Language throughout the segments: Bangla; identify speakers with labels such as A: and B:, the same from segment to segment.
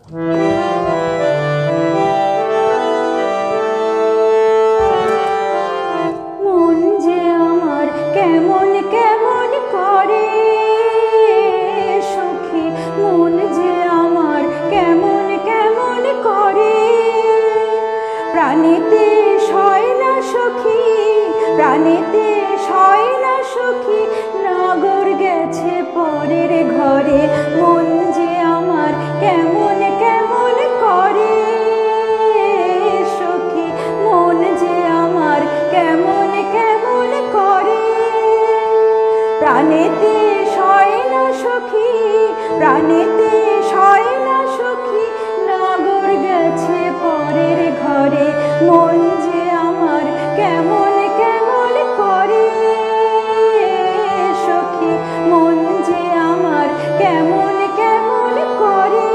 A: মন যে আমার কেমন কেমন করে সখী, মন যে আমার কেমন কেমন করে। প্রাণেতে সয় না সখী, প্রাণেতে সয় না সখী, নগর গেছে পরের ঘরে। মন যে আমার কেমন কেমন করে সখী, মন যে আমার কেমন কেমন করে। প্রাণেতে সয় না সখী, প্রাণেতে সয় না সখী, নগর গেছে পরের ঘরে। মন যে আমার কেমন কেমন করে সখী, মন যে আমার কেমন কেমন করে।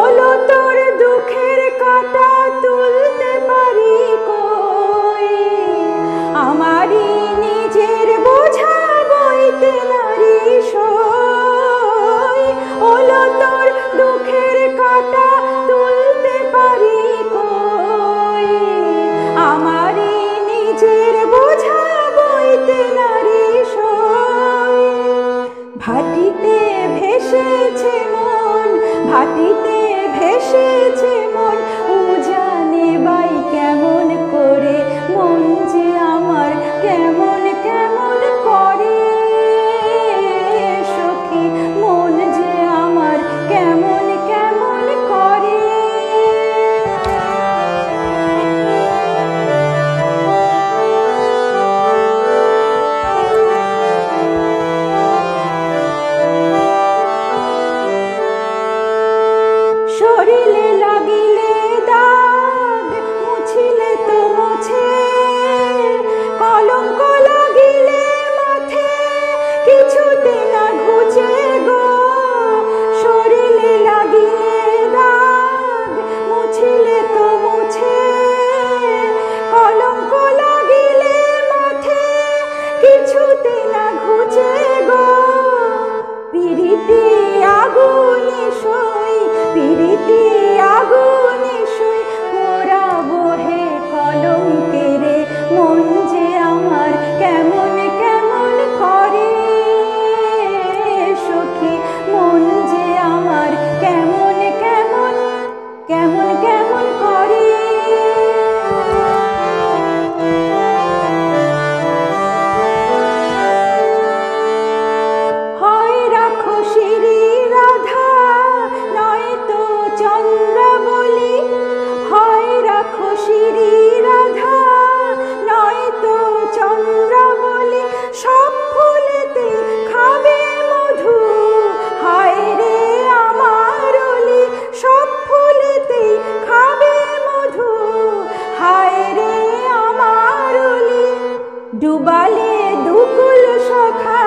A: ওলো তোর দুঃখের কাঁটা তুলতে পারি কই, আমারই নিজের বোঝা বইতে নারী সই। ওলো তোর দুঃখের কাঁটা তুলতে পারি কই, আমারই নিজের বোঝা বইতে নারী সই। ভাটিতে ভেসেছে মন, ভাটিতে ভেসেছে মন, উজানে বাই কেমন করে। মন যে আমার কেমন কেমন করে সখী, মন যে আমার কেমন কেমন করে। শরীরে লাগিলে দাগ মুছিলে তো মুছে, কলঙ্ক লাগিলে মাথে কিছুতে না ঘুচে গো। শরীরে লাগিলে দাগ মুছিলে তো মুছে, কলঙ্ক লাগিলে মাথে কিছুতে না ঘুচে গো। পিরিতি আগুনে সই, পিরিতি আগুনে সই, পোড়াবো হে কলঙ্কেরে। মন যে আমার কেমন কেমন করে সখী, মন যে আমার কেমন কেমন কেমন কেমন করে। হয় রাখো শ্রী রাধা নয়তো চন্দ্রাবলী, হয় রাখো শ্রী রাধা নয়তো চন্দ্রাবলী। সব ফুলেতে খাবে মধু, হায় রে আমার অলি। সব ফুলেতে খাবে মধু, হায় রে আমার অলি। ডুবালে দুকুল সখা,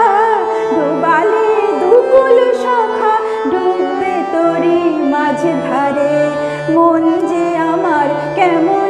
A: ডুবালে দুকুল সখা, ডুববে তোরি মাঝ ধারে। মন যে আমার কেমন